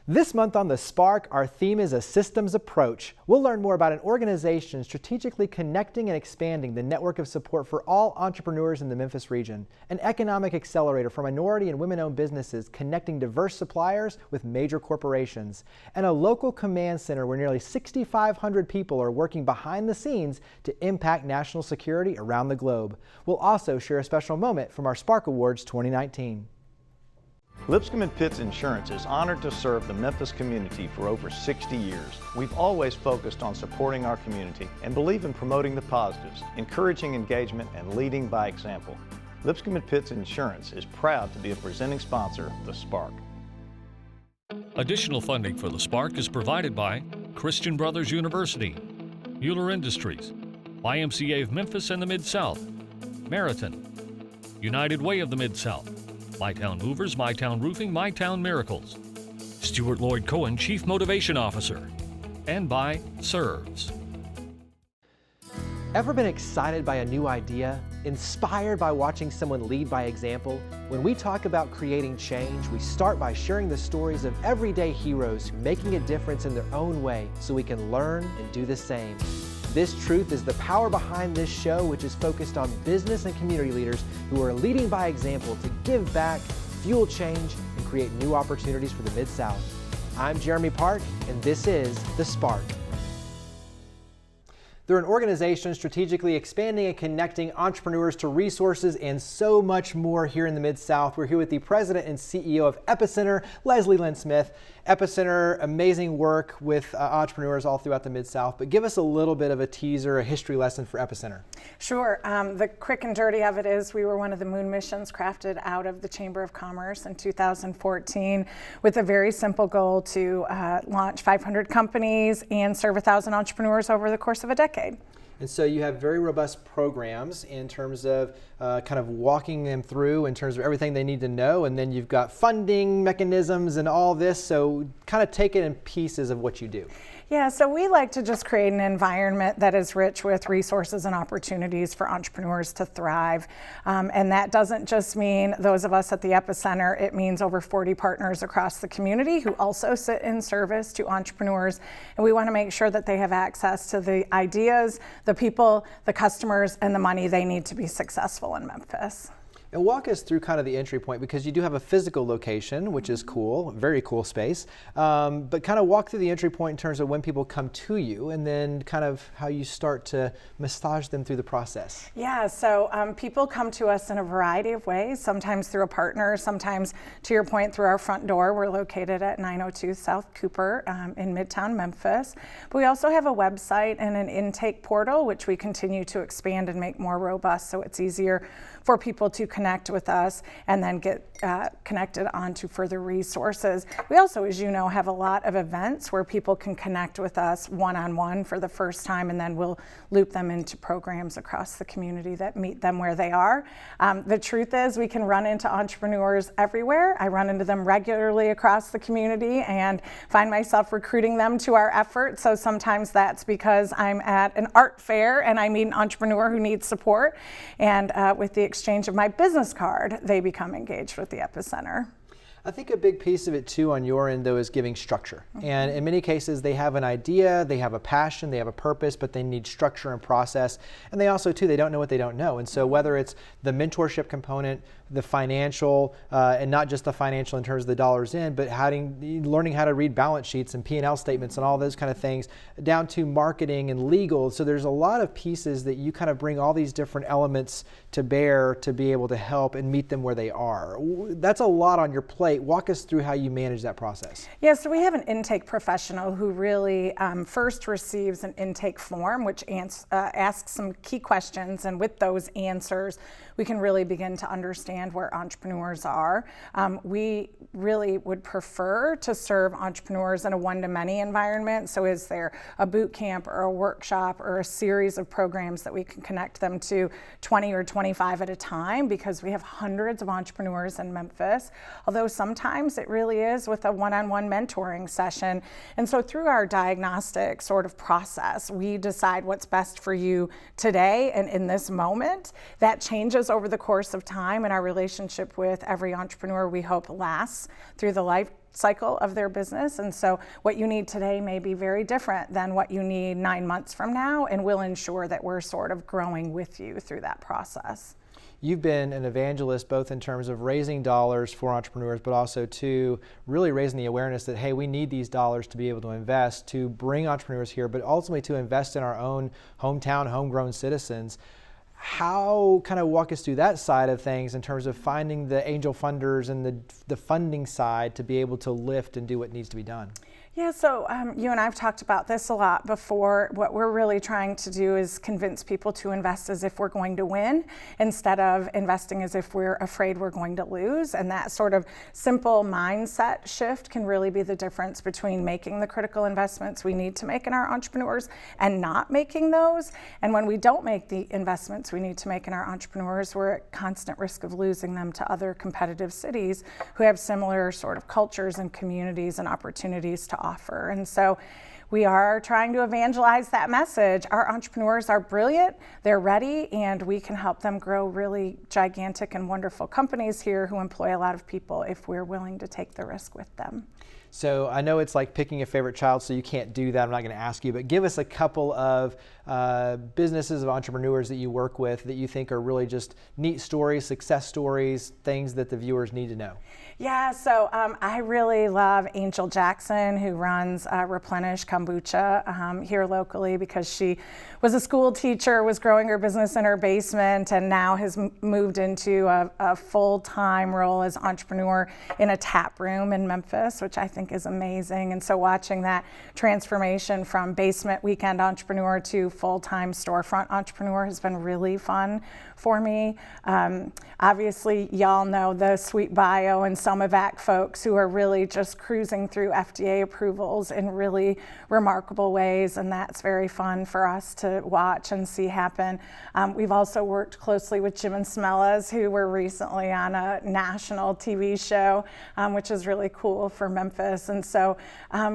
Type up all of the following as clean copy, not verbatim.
This month on The Spark, our theme is a systems approach. We'll learn more about an organization strategically connecting and expanding the network of support for all entrepreneurs in the Memphis region, an economic accelerator for minority and women-owned businesses connecting diverse suppliers with major corporations, and a local command center where nearly 6,500 people are working behind the scenes to impact national security around the globe. We'll also share a special moment from our Spark Awards 2019. Lipscomb & Pitts Insurance is honored to serve the Memphis community for over 60 years. We've always focused on supporting our community and believe in promoting the positives, encouraging engagement, and leading by example. Lipscomb & Pitts Insurance is proud to be a presenting sponsor of The Spark. Additional funding for The Spark is provided by Christian Brothers University, Mueller Industries, YMCA of Memphis and the Mid-South, Meriton, United Way of the Mid-South, MyTown Movers, MyTown Roofing, MyTown Miracles, Stuart Lloyd Cohen, Chief Motivation Officer, and by Serves. Ever been excited by a new idea? Inspired by watching someone lead by example? When we talk about creating change, we start by sharing the stories of everyday heroes making a difference in their own way so we can learn and do the same. This truth is the power behind this show, which is focused on business and community leaders who are leading by example to give back, fuel change, and create new opportunities for the Mid-South. I'm Jeremy Park, and this is The Spark. They're an organization strategically expanding and connecting entrepreneurs to resources and so much more here in the Mid-South. We're here with the president and CEO of Epicenter, Leslie Lynn Smith. Epicenter, amazing work with entrepreneurs all throughout the Mid-South, but give us a little bit of a teaser, a history lesson for Epicenter. Sure. The quick and dirty of it is we were one of the moon missions crafted out of the Chamber of Commerce in 2014 with a very simple goal to launch 500 companies and serve 1,000 entrepreneurs over the course of a decade. And so you have very robust programs in terms of kind of walking them through in terms of everything they need to know, and then you've got funding mechanisms and all this, so kind of take it in pieces of what you do. Yeah, so we like to just create an environment that is rich with resources and opportunities for entrepreneurs to thrive. And that doesn't just mean those of us at the Epicenter, it means over 40 partners across the community who also sit in service to entrepreneurs. And we want to make sure that they have access to the ideas, the people, the customers, and the money they need to be successful in Memphis. And walk us through kind of the entry point, because you do have a physical location, which is cool, very cool space, but kind of walk through the entry point in terms of when people come to you and then kind of how you start to massage them through the process. Yeah, so people come to us in a variety of ways, sometimes through a partner, sometimes, to your point, through our front door. We're located at 902 South Cooper in Midtown Memphis. But we also have a website and an intake portal, which we continue to expand and make more robust so it's easier for people to connect with us and then get connected onto further resources. We also, as you know, have a lot of events where people can connect with us one-on-one for the first time, and then we'll loop them into programs across the community that meet them where they are. The truth is we can run into entrepreneurs everywhere. I run into them regularly across the community and find myself recruiting them to our efforts. So sometimes that's because I'm at an art fair and I meet an entrepreneur who needs support, and with the exchange of my business card, they become engaged with the Epicenter. I think a big piece of it too on your end though is giving structure. Mm-hmm. And in many cases they have an idea, they have a passion, they have a purpose, but they need structure and process. And they also too, they don't know what they don't know. And so whether it's the mentorship component, the financial, and not just the financial in terms of the dollars in, but learning how to read balance sheets and P&L statements and all those kind of things, down to marketing and legal. So there's a lot of pieces that you kind of bring all these different elements to bear to be able to help and meet them where they are. That's a lot on your plate. Walk us through how you manage that process. Yeah, so we have an intake professional who really first receives an intake form, which asks some key questions, and with those answers, we can really begin to understand where entrepreneurs are. We really would prefer to serve entrepreneurs in a one-to-many environment. So is there a boot camp or a workshop or a series of programs that we can connect them to 20 or 25 at a time, because we have hundreds of entrepreneurs in Memphis, although sometimes it really is with a one-on-one mentoring session. And so through our diagnostic sort of process, we decide what's best for you today and in this moment. That changes over the course of time, and our relationship with every entrepreneur we hope lasts through the life cycle of their business. And so what you need today may be very different than what you need 9 months from now, and we'll ensure that we're sort of growing with you through that process. You've been an evangelist both in terms of raising dollars for entrepreneurs, but also to really raising the awareness that, hey, we need these dollars to be able to invest, to bring entrepreneurs here, but ultimately to invest in our own hometown, homegrown citizens. How kind of walk us through that side of things in terms of finding the angel funders and the funding side to be able to lift and do what needs to be done? Yeah, so you and I have talked about this a lot before. What we're really trying to do is convince people to invest as if we're going to win instead of investing as if we're afraid we're going to lose. And that sort of simple mindset shift can really be the difference between making the critical investments we need to make in our entrepreneurs and not making those. And when we don't make the investments we need to make in our entrepreneurs, we're at constant risk of losing them to other competitive cities who have similar sort of cultures and communities and opportunities to offer. And so we are trying to evangelize that message. Our entrepreneurs are brilliant, they're ready, and we can help them grow really gigantic and wonderful companies here who employ a lot of people if we're willing to take the risk with them. So I know it's like picking a favorite child, so you can't do that. I'm not going to ask you, but give us a couple of businesses of entrepreneurs that you work with that you think are really just neat stories, success stories, things that the viewers need to know. Yeah, so I really love Angel Jackson, who runs Replenish Kombucha here locally, because she was a school teacher, was growing her business in her basement, and now has moved into a full-time role as entrepreneur in a tap room in Memphis, which I think is amazing. And so watching that transformation from basement weekend entrepreneur to full-time storefront entrepreneur has been really fun for me. Obviously, y'all know the Sweet Bio and Somovac folks who are really just cruising through FDA approvals in really remarkable ways, and that's very fun for us to watch and see happen. We've also worked closely with Jim and Smellas, who were recently on a national TV show, which is really cool for Memphis. And so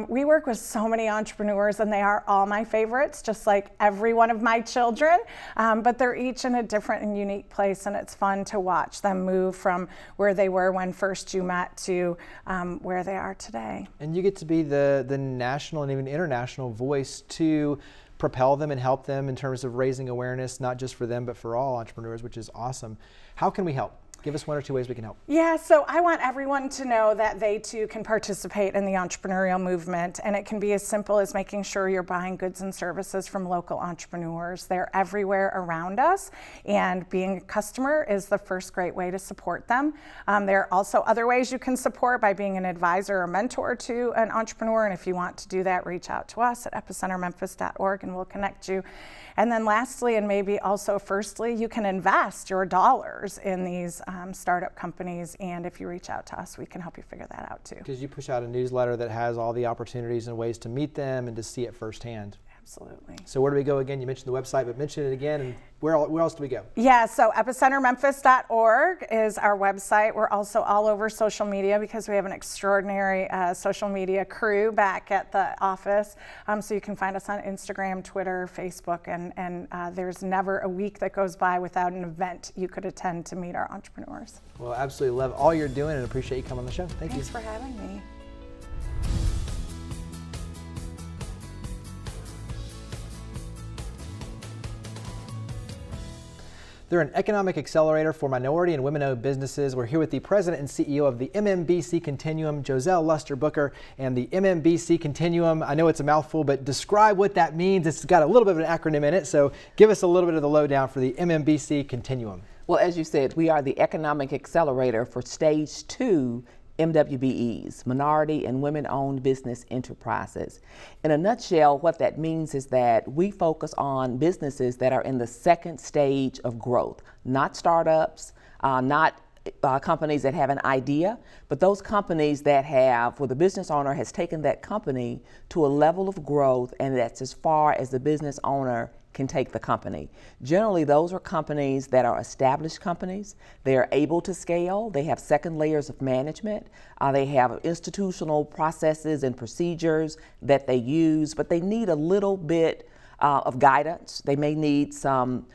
we work with so many entrepreneurs, and they are all my favorites, just like every one of my children, but they're each in a different and unique place, and it's fun to watch them move from where they were when first you met to where they are today. And you get to be the national and even international voice to propel them and help them in terms of raising awareness, not just for them, but for all entrepreneurs, which is awesome. How can we help? Give us one or two ways we can help. Yeah, so I want everyone to know that they too can participate in the entrepreneurial movement, and it can be as simple as making sure you're buying goods and services from local entrepreneurs. They're everywhere around us, and being a customer is the first great way to support them. There are also other ways you can support by being an advisor or mentor to an entrepreneur, and if you want to do that, reach out to us at epicentermemphis.org and we'll connect you. And then lastly, and maybe also firstly, you can invest your dollars in these startup companies, and if you reach out to us, we can help you figure that out too. Because you push out a newsletter that has all the opportunities and ways to meet them and to see it firsthand. Absolutely. So where do we go again? You mentioned the website, but mention it again, and where else do we go? Yeah, so epicentermemphis.org is our website. We're also all over social media because we have an extraordinary social media crew back at the office. So you can find us on Instagram, Twitter, Facebook, and there's never a week that goes by without an event you could attend to meet our entrepreneurs. Well, absolutely love all you're doing and appreciate you coming on the show. Thank you. Thanks for having me. They're an economic accelerator for minority and women-owned businesses. We're here with the president and CEO of the MMBC Continuum, Joselle Luster Booker. And the MMBC Continuum, I know it's a mouthful, but describe what that means. It's got a little bit of an acronym in it, so give us a little bit of the lowdown for the MMBC Continuum. Well, as you said, we are the economic accelerator for Stage 2 MWBEs, minority and women-owned business enterprises. In a nutshell, what that means is that we focus on businesses that are in the second stage of growth, not startups, not companies that have an idea, but those companies that have, where the business owner has taken that company to a level of growth, and that's as far as the business owner can take the company. Generally, those are companies that are established companies. They are able to scale. They have second layers of management. They have institutional processes and procedures that they use, but they need a little bit of guidance. They may need some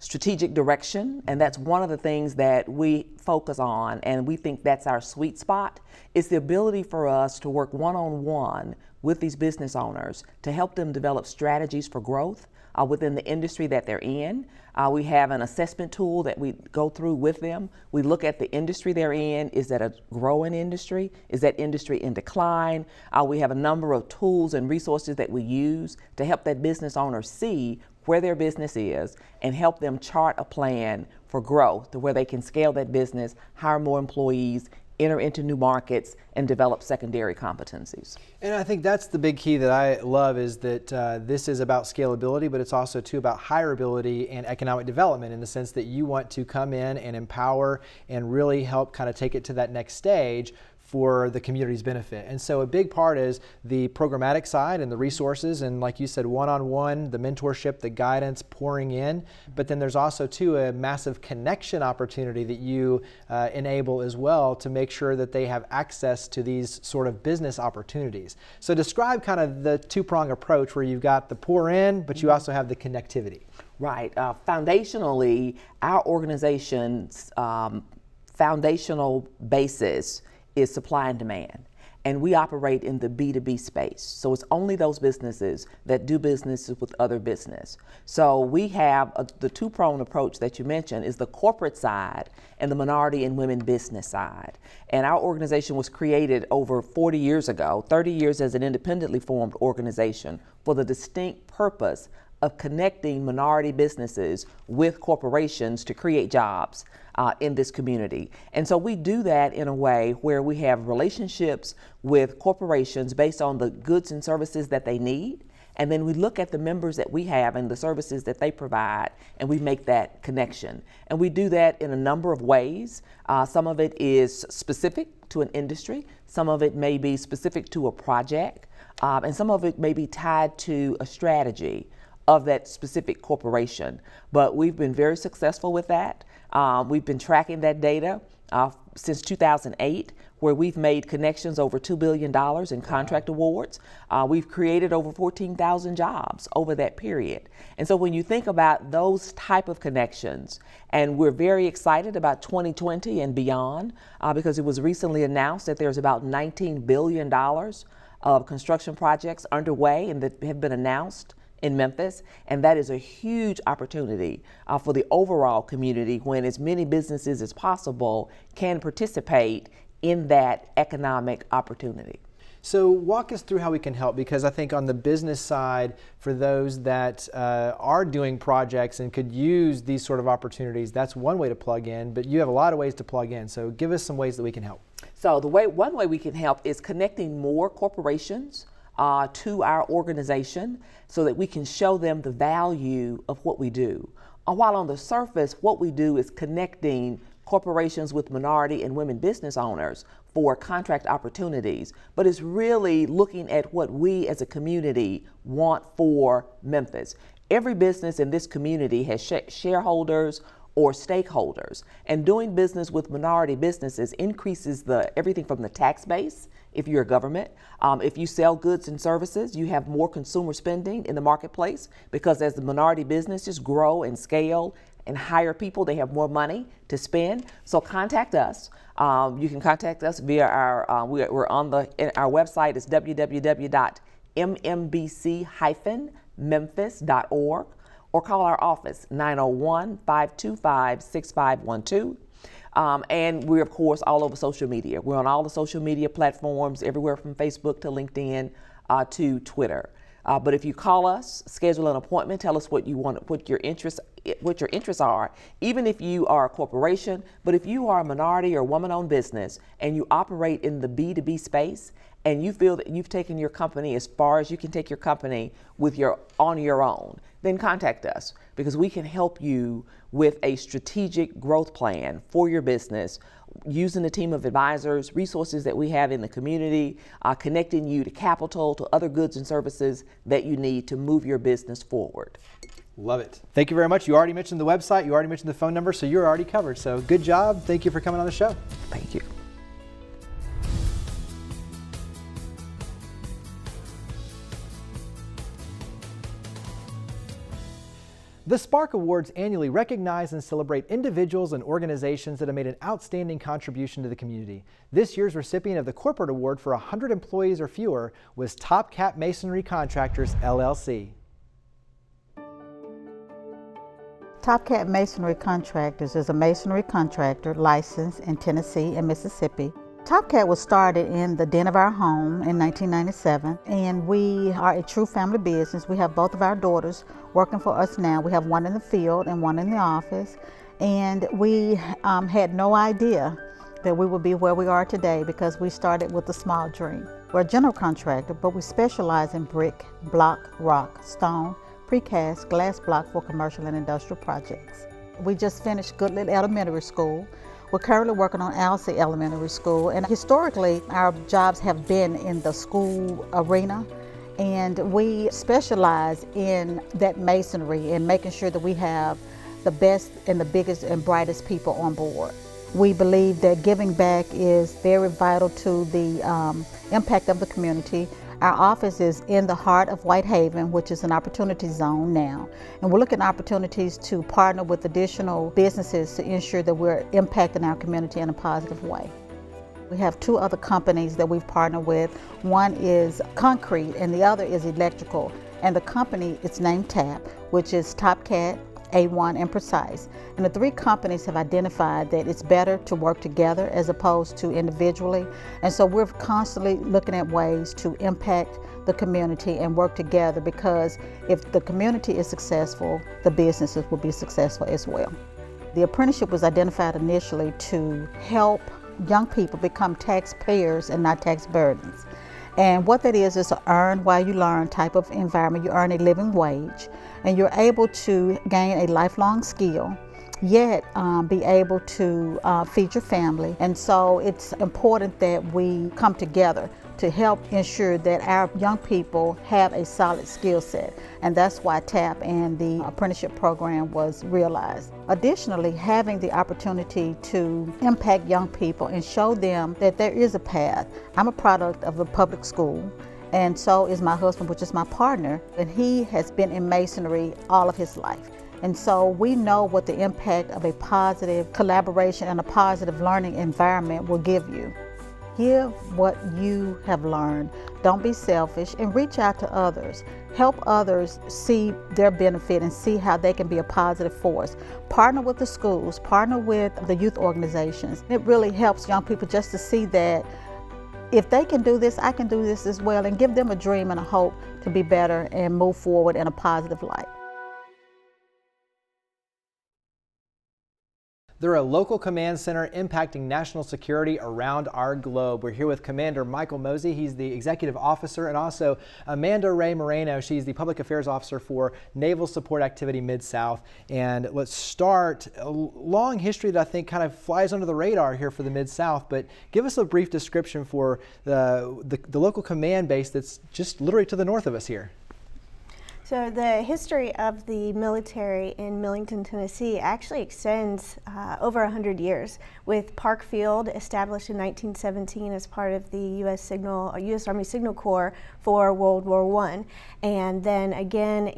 strategic direction, and that's one of the things that we focus on, and we think that's our sweet spot, is the ability for us to work one-on-one with these business owners to help them develop strategies for growth within the industry that they're in. We have an assessment tool that we go through with them. We look at the industry they're in. Is that a growing industry? Is that industry in decline? We have a number of tools and resources that we use to help that business owner see where their business is and help them chart a plan for growth to where they can scale that business, hire more employees, enter into new markets, and develop secondary competencies. And I think that's the big key that I love, is that this is about scalability, but it's also too about hireability and economic development, in the sense that you want to come in and empower and really help kind of take it to that next stage for the community's benefit. And so a big part is the programmatic side and the resources, and like you said, one-on-one, the mentorship, the guidance pouring in, but then there's also too a massive connection opportunity that you enable as well, to make sure that they have access to these sort of business opportunities. So describe kind of the two-prong approach, where you've got the pour in, but you also have the connectivity. Right. Foundationally, our organization's foundational basis is supply and demand. And we operate in the B2B space. So it's only those businesses that do businesses with other business. So we have the two-pronged approach that you mentioned is the corporate side and the minority and women business side. And our organization was created over 40 years ago, 30 years as an independently formed organization, for the distinct purpose of connecting minority businesses with corporations to create jobs in this community. And so we do that in a way where we have relationships with corporations based on the goods and services that they need. And then we look at the members that we have and the services that they provide, and we make that connection. And we do that in a number of ways. Some of it is specific to an industry. Some of it may be specific to a project. And some of it may be tied to a strategy of that specific corporation. But we've been very successful with that. We've been tracking that data since 2008, where we've made connections over $2 billion in contract awards. We've created over 14,000 jobs over that period. And so when you think about those type of connections, and we're very excited about 2020 and beyond, because it was recently announced that there's about $19 billion of construction projects underway and that have been announced in Memphis, and that is a huge opportunity for the overall community, when as many businesses as possible can participate in that economic opportunity. So walk us through how we can help, because I think on the business side, for those that are doing projects and could use these sort of opportunities, that's one way to plug in, but you have a lot of ways to plug in. So give us some ways that we can help. So one way we can help is connecting more corporations to our organization, so that we can show them the value of what we do. While on the surface, what we do is connecting corporations with minority and women business owners for contract opportunities, but it's really looking at what we as a community want for Memphis. Every business in this community has shareholders or stakeholders, and doing business with minority businesses increases everything from the tax base. If you're a government, if you sell goods and services, you have more consumer spending in the marketplace, because as the minority businesses grow and scale and hire people, they have more money to spend. So contact us. You can contact us via our, we're on our website is www.mmbc-memphis.org, or call our office 901-525-6512. And we're, of course, all over social media. We're on all the social media platforms, everywhere from Facebook to LinkedIn to Twitter. But if you call us, schedule an appointment, tell us what you want, what your interests are, even if you are a corporation, but if you are a minority or woman-owned business and you operate in the B2B space, and you feel that you've taken your company as far as you can take your company on your own, then contact us, because we can help you with a strategic growth plan for your business, using a team of advisors, resources that we have in the community, connecting you to capital, to other goods and services that you need to move your business forward. Love it. Thank you very much. You already mentioned the website, you already mentioned the phone number, so you're already covered. So good job. Thank you for coming on the show. Thank you. The Spark Awards annually recognize and celebrate individuals and organizations that have made an outstanding contribution to the community. This year's recipient of the Corporate Award for 100 employees or fewer was Top Cat Masonry Contractors, LLC. Top Cat Masonry Contractors is a masonry contractor licensed in Tennessee and Mississippi. Top Cat was started in the den of our home in 1997, and we are a true family business. We have both of our daughters working for us now. We have one in the field and one in the office, and we had no idea that we would be where we are today because we started with a small dream. We're a general contractor, but we specialize in brick, block, rock, stone, precast, glass block for commercial and industrial projects. We just finished Goodlet Elementary School. We're currently working on Alsea Elementary School, and historically our jobs have been in the school arena, and we specialize in that masonry and making sure that we have the best and the biggest and brightest people on board. We believe that giving back is very vital to the impact of the community. Our office is in the heart of Whitehaven, which is an opportunity zone now. And we're looking at opportunities to partner with additional businesses to ensure that we're impacting our community in a positive way. We have two other companies that we've partnered with. One is concrete and the other is electrical. And the company, it's named TAP, which is Top Cat, A1, and Precise. And the three companies have identified that it's better to work together as opposed to individually. And so we're constantly looking at ways to impact the community and work together, because if the community is successful, the businesses will be successful as well. The apprenticeship was identified initially to help young people become taxpayers and not tax burdens. And what that is an earn while you learn type of environment. You earn a living wage, and you're able to gain a lifelong skill, yet be able to feed your family. And so it's important that we come together to help ensure that our young people have a solid skill set. And that's why TAP and the apprenticeship program was realized. Additionally, having the opportunity to impact young people and show them that there is a path. I'm a product of a public school, and so is my husband, which is my partner, and he has been in masonry all of his life. And so we know what the impact of a positive collaboration and a positive learning environment will give you. Give what you have learned. Don't be selfish, and reach out to others. Help others see their benefit and see how they can be a positive force. Partner with the schools, partner with the youth organizations. It really helps young people just to see that if they can do this, I can do this as well, and give them a dream and a hope to be better and move forward in a positive light. They're a local command center impacting national security around our globe. We're here with Commander Michael Mosey. He's the executive officer, and also Amanda Ray Moreno. She's the public affairs officer for Naval Support Activity Mid-South. And let's start a long history that I think kind of flies under the radar here for the Mid-South, but give us a brief description for the local command base that's just literally to the north of us here. So the history of the military in Millington, Tennessee actually extends over 100 years, with Park Field established in 1917 as part of the U.S. Army Signal Corps for World War I. And then again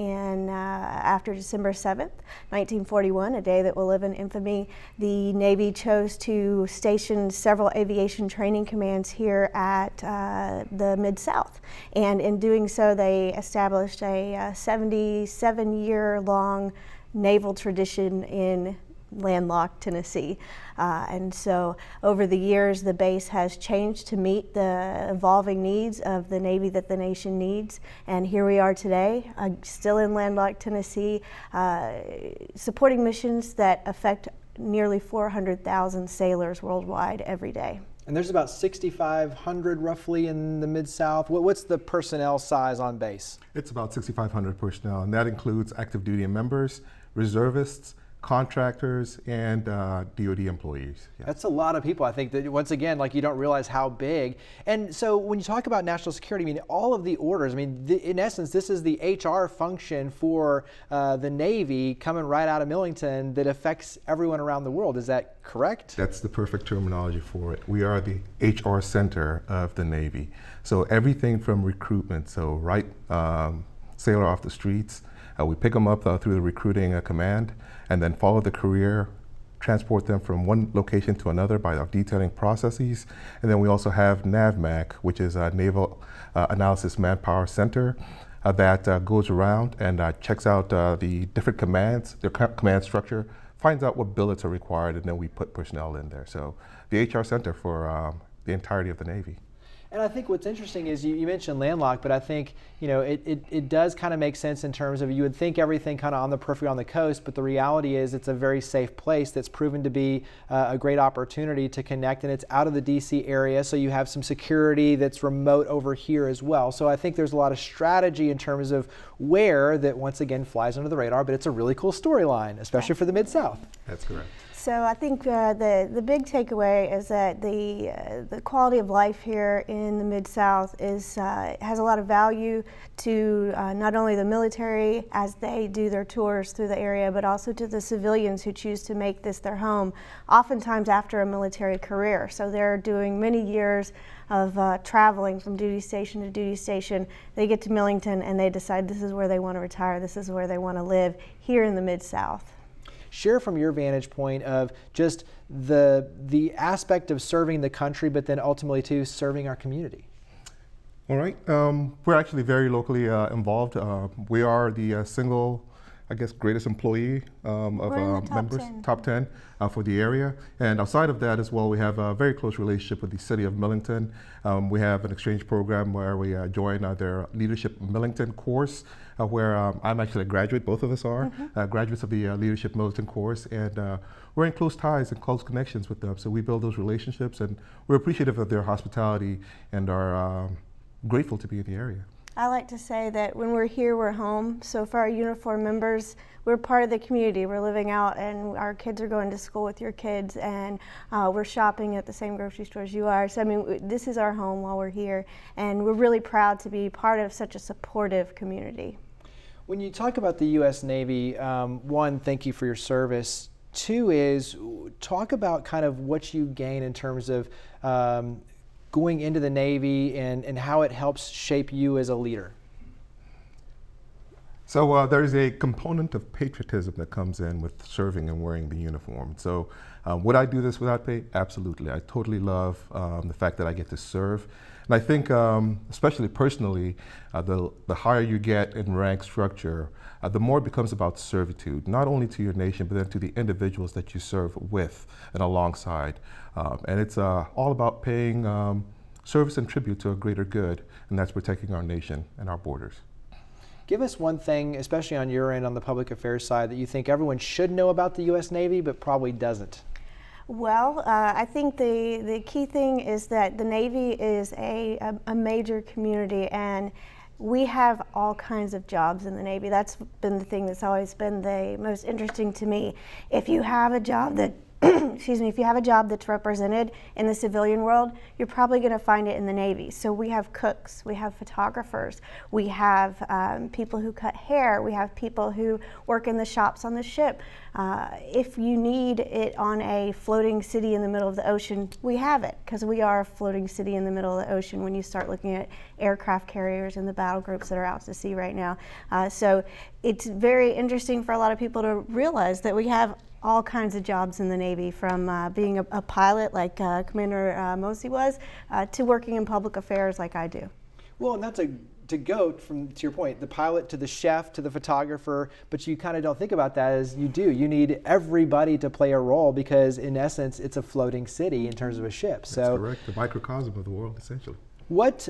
after December 7th, 1941, a day that will live in infamy, the Navy chose to station several aviation training commands here at the Mid-South. And in doing so, they established a 77-year-long naval tradition in landlocked Tennessee. And so over the years, the base has changed to meet the evolving needs of the Navy that the nation needs. And here we are today, still in landlocked Tennessee, supporting missions that affect nearly 400,000 sailors worldwide every day. And there's about 6,500 roughly in the Mid-South. What's the personnel size on base? It's about 6,500 personnel, and that includes active duty members, reservists, contractors, and DoD employees. Yes. That's a lot of people. I think that, once again, like, you don't realize how big. And so when you talk about national security, I mean, all of the orders, I mean, in essence, this is the HR function for the Navy coming right out of Millington that affects everyone around the world. Is that correct? That's the perfect terminology for it. We are the HR center of the Navy. So everything from recruitment, so sailor off the streets, We pick them up through the recruiting command and then follow the career, transport them from one location to another by our detailing processes. And then we also have NAVMAC, which is a Naval Analysis Manpower Center that goes around and checks out the different commands, their command structure, finds out what billets are required, and then we put personnel in there. So the HR Center for the entirety of the Navy. And I think what's interesting is you mentioned landlocked, but I think it does kind of make sense in terms of you would think everything kind of on the periphery on the coast, but the reality is it's a very safe place that's proven to be a great opportunity to connect, and it's out of the DC area, so you have some security that's remote over here as well. So I think there's a lot of strategy in terms of where that once again flies under the radar, but it's a really cool storyline, especially for the Mid-South. That's correct. So I think the big takeaway is that the quality of life here in the Mid-South has a lot of value to not only the military as they do their tours through the area, but also to the civilians who choose to make this their home, oftentimes after a military career. So they're doing many years of traveling from duty station to duty station. They get to Millington and they decide this is where they want to retire, this is where they want to live here in the Mid-South. Share from your vantage point of just the aspect of serving the country, but then ultimately too serving our community. All right, we're actually very locally involved. We are the single, I guess, greatest employee of members, top 10 for the area. And outside of that as well, we have a very close relationship with the city of Millington. We have an exchange program where we join their Leadership Millington course, where I'm actually a graduate, both of us are, graduates of the Leadership Millington course, and we're in close ties and close connections with them. So we build those relationships, and we're appreciative of their hospitality and are grateful to be in the area. I like to say that when we're here, we're home. So for our uniform members, we're part of the community. We're living out, and our kids are going to school with your kids, and we're shopping at the same grocery stores you are. So I mean, this is our home while we're here, and we're really proud to be part of such a supportive community. When you talk about the U.S. Navy, one, thank you for your service. Two is talk about kind of what you gain in terms of going into the Navy and how it helps shape you as a leader. So there's a component of patriotism that comes in with serving and wearing the uniform. So would I do this without pay? Absolutely. I totally love the fact that I get to serve. And I think, especially personally, the higher you get in rank structure, the more it becomes about servitude, not only to your nation, but then to the individuals that you serve with and alongside. And it's all about paying service and tribute to a greater good, and that's protecting our nation and our borders. Give us one thing, especially on your end on the public affairs side, that you think everyone should know about the U.S. Navy but probably doesn't. Well, I think the key thing is that the Navy is a major community, and we have all kinds of jobs in the Navy. That's been the thing that's always been the most interesting to me. If you have a job that excuse me, if you have a job that's represented in the civilian world, you're probably going to find it in the Navy. So we have cooks, we have photographers, we have people who cut hair, we have people who work in the shops on the ship. If you need it on a floating city in the middle of the ocean, we have it, because we are a floating city in the middle of the ocean when you start looking at aircraft carriers and the battle groups that are out to sea right now. So it's very interesting for a lot of people to realize that we have all kinds of jobs in the Navy, from being a pilot like Commander Mosey was, to working in public affairs like I do. Well, and that's to go from, to your point, the pilot to the chef to the photographer, but you kind of don't think about that as you do. You need everybody to play a role because, in essence, it's a floating city in terms of a ship. That's correct, the microcosm of the world, essentially. What,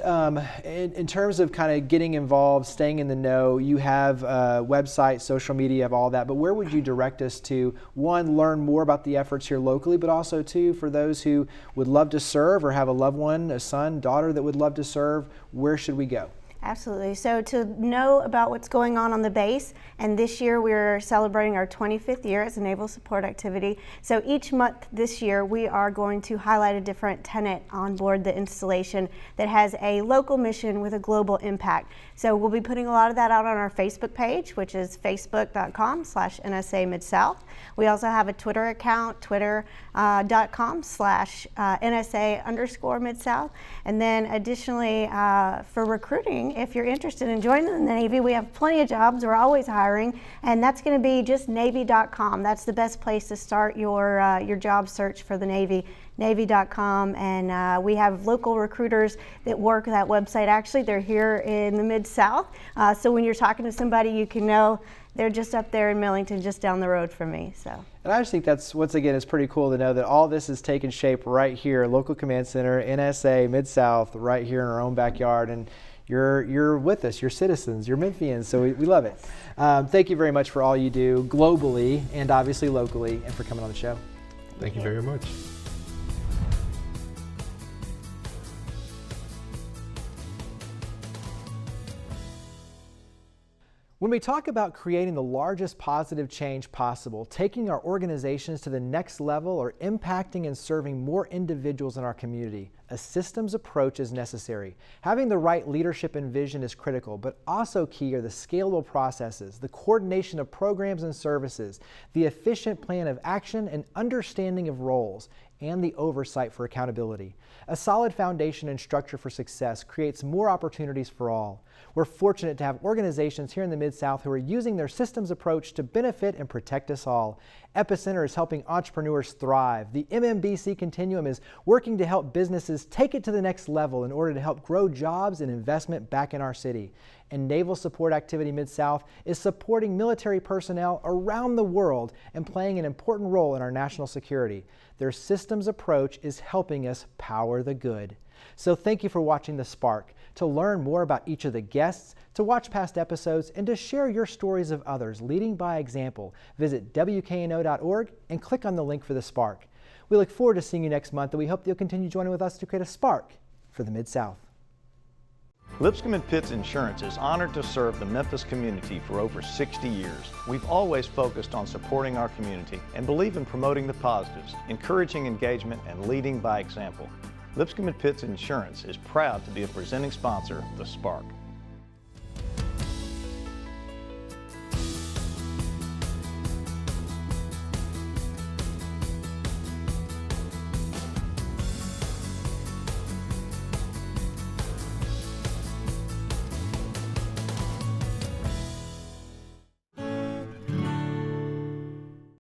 in terms of kind of getting involved, staying in the know, you have a website, social media, you have all that, but where would you direct us to, one, learn more about the efforts here locally, but also, two, for those who would love to serve or have a loved one, a son, daughter that would love to serve, where should we go? Absolutely. So to know about what's going on the base, and this year we're celebrating our 25th year as a naval support activity. So each month this year we are going to highlight a different tenet on board the installation that has a local mission with a global impact. So we'll be putting a lot of that out on our Facebook page, which is facebook.com/NSA Mid-South. We also have a Twitter account, twitter.com/NSA_Mid-South. And then additionally for recruiting, if you're interested in joining the Navy, we have plenty of jobs. We're always hiring, and that's going to be just Navy.com. That's the best place to start your job search for the Navy. Navy.com, and we have local recruiters that work that website. Actually, they're here in the Mid-South, so when you're talking to somebody, you can know they're just up there in Millington, just down the road from me. So. And I just think that's, once again, it's pretty cool to know that all this is taking shape right here, local command center, NSA, Mid-South, right here in our own backyard. And you're with us, you're citizens, you're Memphians, so we love it. Thank you very much for all you do globally and obviously locally, and for coming on the show. Thank you very much. When we talk about creating the largest positive change possible, taking our organizations to the next level, or impacting and serving more individuals in our community, a systems approach is necessary. Having the right leadership and vision is critical, but also key are the scalable processes, the coordination of programs and services, the efficient plan of action and understanding of roles, and the oversight for accountability. A solid foundation and structure for success creates more opportunities for all. We're fortunate to have organizations here in the Mid-South who are using their systems approach to benefit and protect us all. Epicenter is helping entrepreneurs thrive. The MMBC Continuum is working to help businesses take it to the next level in order to help grow jobs and investment back in our city. And Naval Support Activity Mid-South is supporting military personnel around the world and playing an important role in our national security. Their systems approach is helping us power the good. So thank you for watching The Spark. To learn more about each of the guests, to watch past episodes, and to share your stories of others leading by example, visit WKNO.org and click on the link for The Spark. We look forward to seeing you next month, and we hope you'll continue joining with us to create a spark for the Mid-South. Lipscomb & Pitts Insurance is honored to serve the Memphis community for over 60 years. We've always focused on supporting our community and believe in promoting the positives, encouraging engagement, and leading by example. Lipscomb & Pitts Insurance is proud to be a presenting sponsor of The Spark.